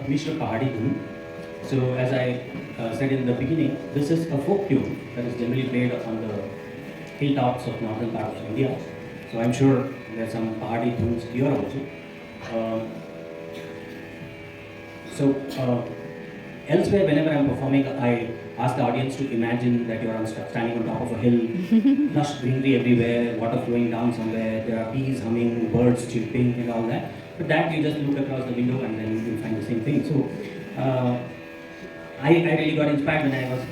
Mishra Pahadi tune. So as I said in the beginning, this is a folk tune that is generally played on the hilltops of northern part of India. So I'm sure there are some Pahadi tunes here also. Elsewhere, whenever I'm performing, I ask the audience to imagine that you're standing on top of a hill, lush greenery everywhere, water flowing down somewhere, there are bees humming, birds chirping and all that. But that you just look across the window and then you'll find the same thing. So I really got inspired when I was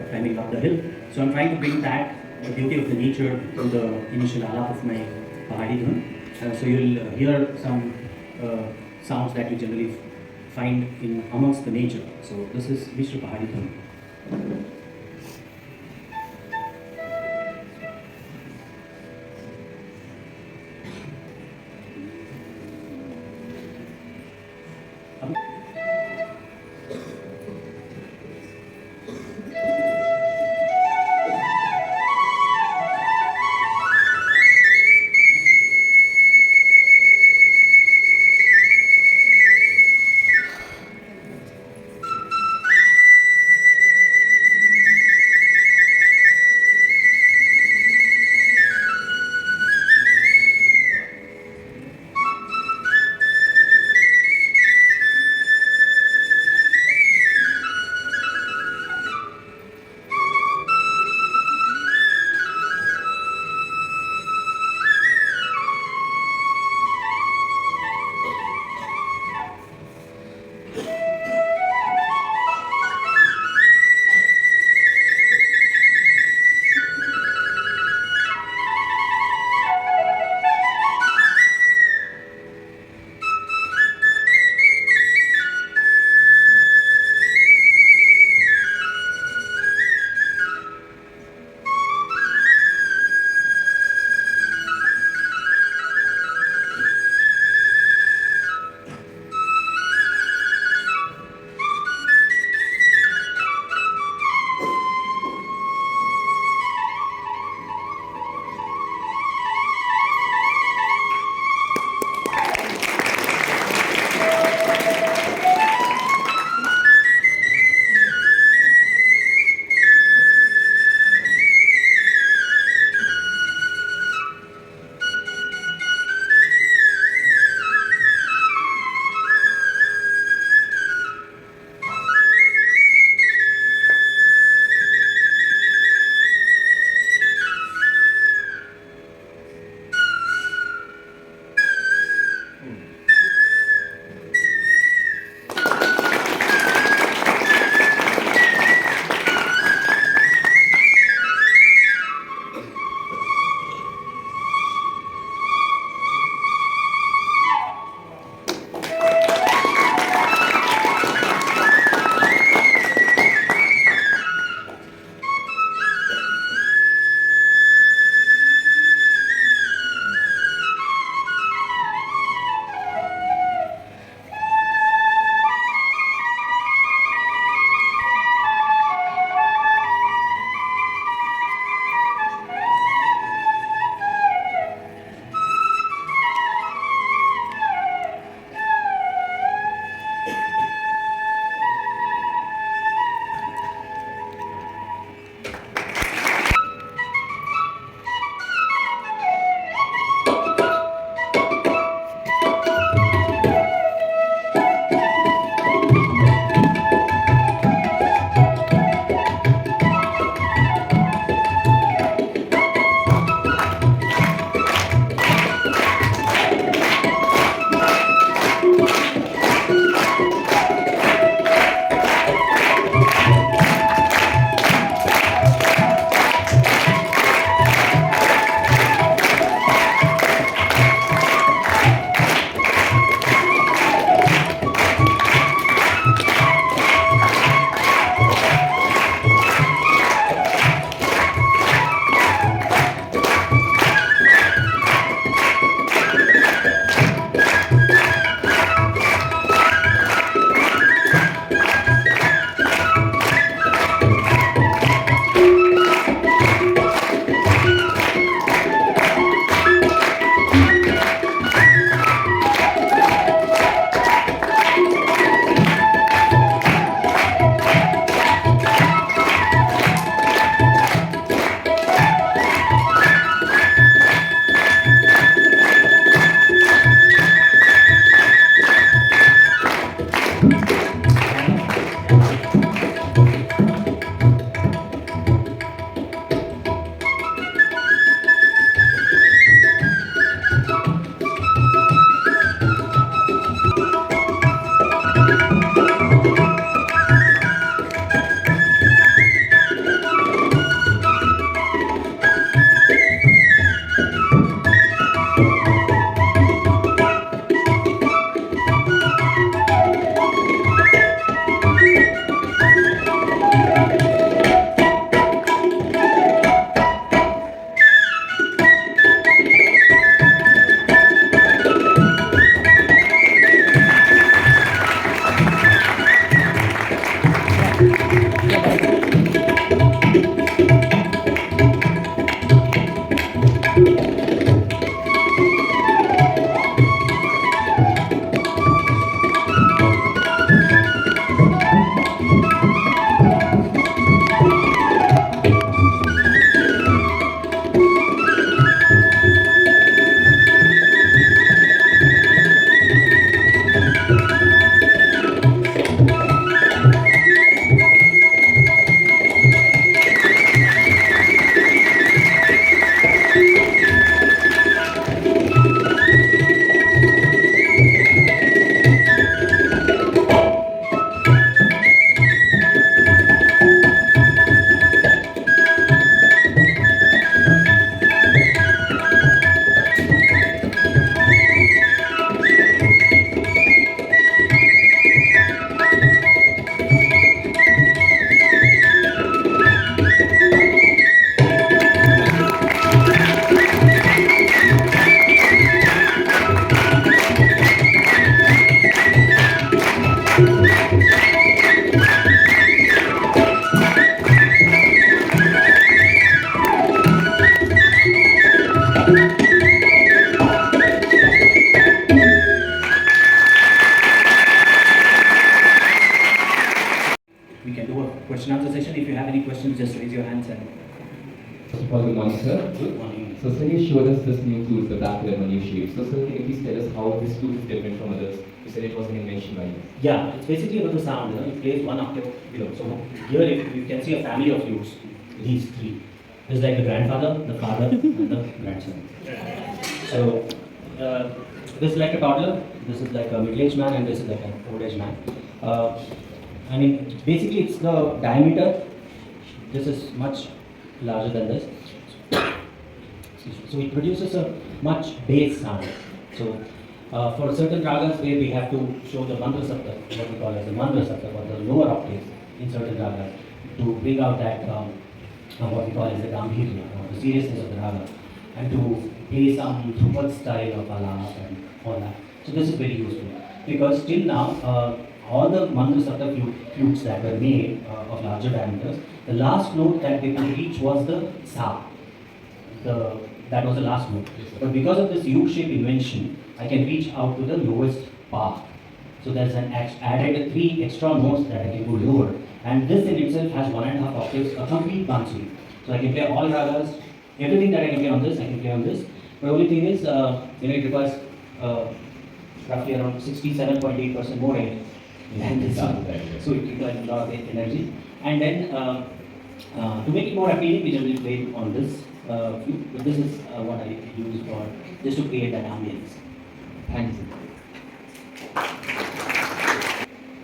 climbing up the hill. So I'm trying to bring that, the beauty of the nature, to the initial alap of my Pahadi dhun. So you'll hear some sounds that you generally find in amongst the nature. So this is Mishra Pahadi dhun. Well, good morning, sir. Good morning. So, sir, you showed us this new flute, the black lemon new shape. So, sir, can you please tell us how this flute is different from others? You said it was an invention by you. Yeah, it's basically about the sound. It plays one octave below. So here, if you can see a family of flutes, these three. It's like the grandfather, the father, and the grandson. So this is like a toddler, this is like a middle-aged man, and this is like an old-aged man. I mean, basically, it's the diameter. This is much larger than this. So it produces a much bass sound. So for certain ragas where we have to show the mandra sapta, what we call as the mandra sapta, or the lower octaves in certain ragas, to bring out that what we call as the gambhirya, or the seriousness of the raga, and to play some Dhrupada style of alap and all that. So this is very useful because till now all the mandra sapta flutes that were made of larger diameters, the last note that they could reach was the sa. That was the last note. But because of this U-shape invention, I can reach out to the lowest pa. So there's an added 3 extra notes that I can go lower. And this in itself has 1.5 octaves, a complete bansuri. So I can play all ragas, everything that I can play on this, I can play on this. The only thing is, it requires roughly around 67.8% more energy than this one. So it requires a lot of energy. And then to make it more appealing, we generally play it on this flute. But this is what I use for just to create that ambience. Thanks.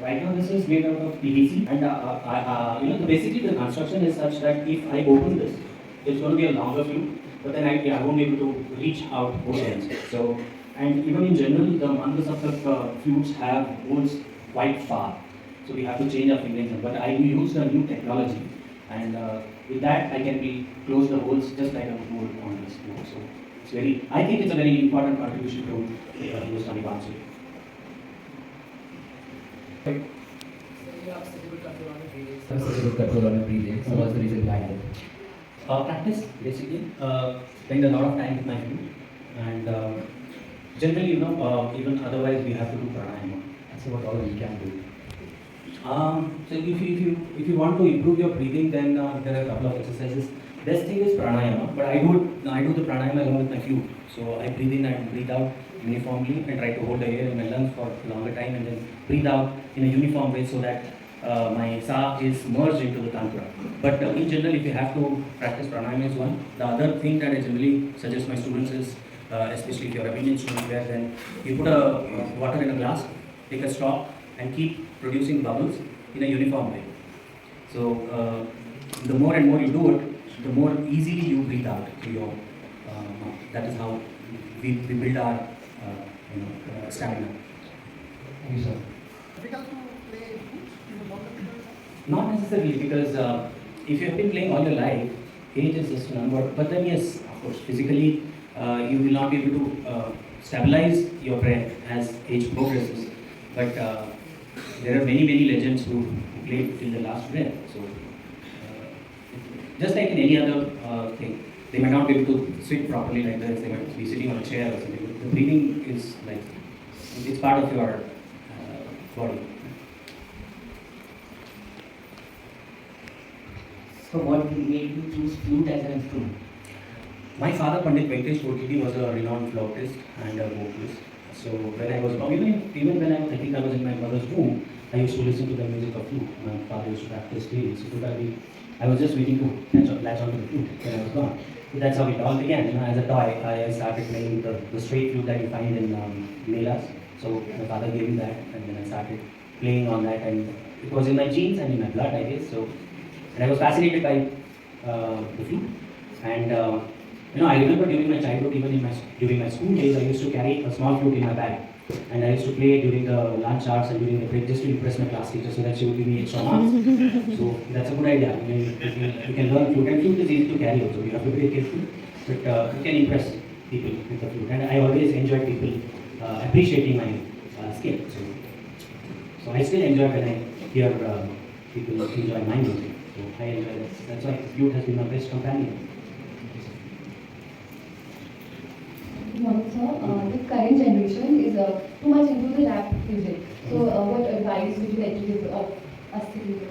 Right now, this is made out of PVC, and basically the construction is such that if I open this, it's going to be a longer flute, but then I won't be able to reach out both ends. So, and even in general, the mandras of the flutes have holes quite far, so we have to change our fingering. But I used a new technology, and with that I can close the holes just like a hole on this flute. So it's I think it's a very important contribution to Hindustani Bansuri. Such a good control on your breathing. So what's the reason behind it? Practice, basically. Spend a lot of time with my flute, and generally, even otherwise we have to do pranayama. That's what all we can do. So if you want to improve your breathing, then there are a couple of exercises. Best thing is pranayama, but I do the pranayama along with my flute. So I breathe in and breathe out uniformly and try to hold the air in my lungs for a longer time, and then breathe out in a uniform way so that my sa is merged into the tantra. But in general, if you have to practice pranayama is one. The other thing that I generally suggest my students is, especially if you're a beginning student, where then you put a water in a glass, take a straw, and keep producing bubbles in a uniform way. So the more and more you do it, the more easily you breathe out through your mouth. That is how we build our stamina. Thank you, sir. Difficult to play flute in the modern world? Not necessarily, because if you have been playing all your life, age is just a number. But then yes, of course, physically you will not be able to stabilize your breath as age progresses. But there are many legends who played till the last breath. So just like in any other thing, they might not be able to sit properly like this. They might be sitting on a chair or something. The breathing is like it's part of your body. So what made you choose flute as an instrument? My father, Pandit Venkatesh Godkhindi, was a renowned flautist and a vocalist. So when I was even when I think I was in my mother's womb, I used to listen to the music of flute. My father used to practice daily. So probably I was just waiting to latch onto the flute when I was gone. So that's how it all began. As a toy, I started playing the straight flute that you find in melas. So my father gave me that, and then I started playing on that, and it was in my genes and in my blood, I guess. So, and I was fascinated by the flute, and I remember during my childhood, even during my school days, I used to carry a small flute in my bag, and I used to play during the lunch hours and during the break just to impress my class teacher so that she would give me extra marks. So that's a good idea. You can learn flute, and flute is easy to carry also. You have to be careful, but you can impress people with the flute. And I always enjoyed people appreciating my skill. So I still enjoy when I hear people enjoy my music. So I enjoy that. That's why flute has been my best companion. Good morning, sir. The current generation is too much into the rap music. So, what advice would you like to give us to people?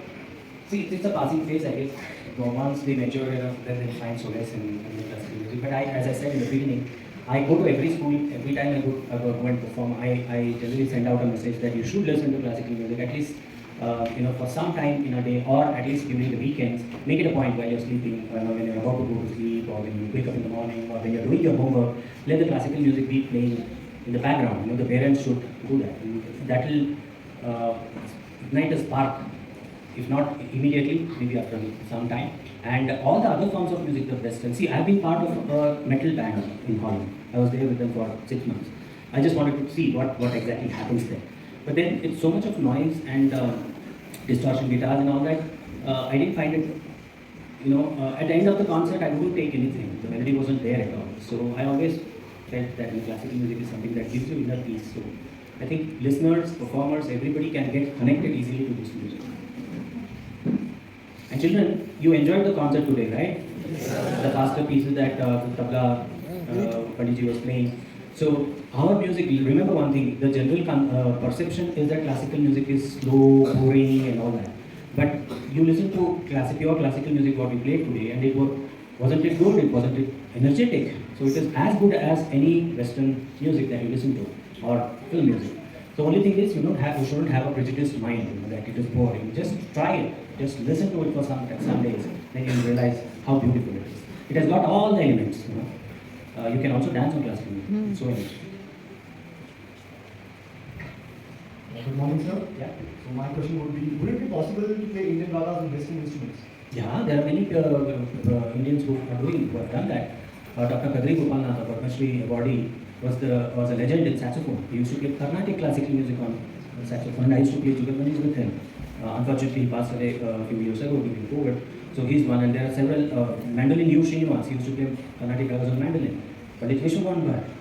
See, it's a passing phase, I guess. Once they mature enough, then they find solace in the classical music. But as I said in the beginning, I go to every school, every time I go and perform, I generally send out a message that you should listen to classical music at least, for some time in a day, or at least during the weekends. Make it a point while you're sleeping, when you're about to go to sleep, or when you wake up in the morning, or when you're doing your homework. Let the classical music be playing in the background. The parents should do that. That will ignite a spark, if not immediately, maybe after some time. And all the other forms of music, the Western. See, I've been part of a metal band in Holland. I was there with them for 6 months. I just wanted to see what exactly happens there. But then it's so much of noise and distortion guitars and all that. I didn't find it, at the end of the concert, I wouldn't take anything. The melody wasn't there at all. So I always felt that classical music is something that gives you inner peace. So I think listeners, performers, everybody can get connected easily to this music. And children, you enjoyed the concert today, right? Yes. The faster pieces that the Tabla Panditji was playing. So our music, remember one thing, the general perception is that classical music is slow, boring and all that. But you listen to pure classical music what we played today, and wasn't it good, wasn't it energetic? So it is as good as any Western music that you listen to, or film music. The only thing is you shouldn't have a prejudiced mind, that it is boring. Just try it. Just listen to it for some days, then you will realize how beautiful it is. It has got all the elements. You can also dance on classical music. It's so interesting. Good morning, sir. Yeah. So my question would it be possible to play Indian ragas on Western instruments? Yeah, there are many Indians who have done that. Dr. Kadri Gopalnath, a Padma awardee, was a legend in saxophone. He used to play Carnatic classical music on saxophone, and I used to play Jugalmanis with him. Unfortunately, he passed away a few years ago due to COVID. So he's one, and there are several. Mandolin U. Srinivas, he used to play Carnatic ragas on mandolin. But it's Vishnu,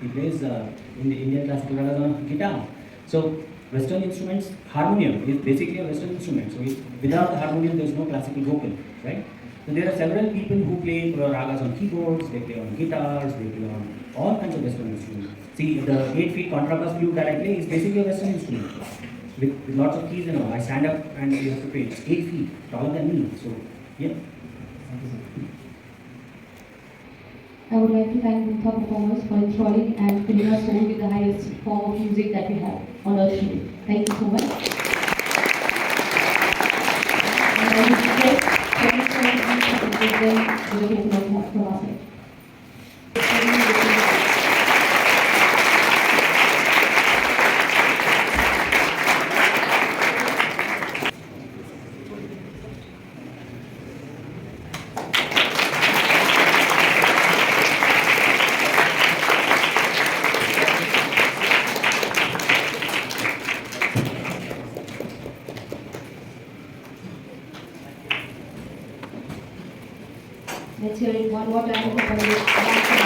he plays in the Indian classical ragas on guitar. So Western instruments, harmonium is basically a Western instrument. So without the harmonium, there is no classical vocal, right? So there are several people who play ragas on keyboards, they play on guitars, they play on all kinds of Western instruments. See, the 8-feet contrabass flute that I play is basically a Western instrument. With lots of keys and all. I stand up and you have to play. It's 8 feet, taller than me. So, yeah. I would like to thank both our performers for enthralling and filling our soul with the highest form of music that we have on earth today. Thank you so much. And I would request Pravin sir and to give them the open from our side. Let's hear it one more time for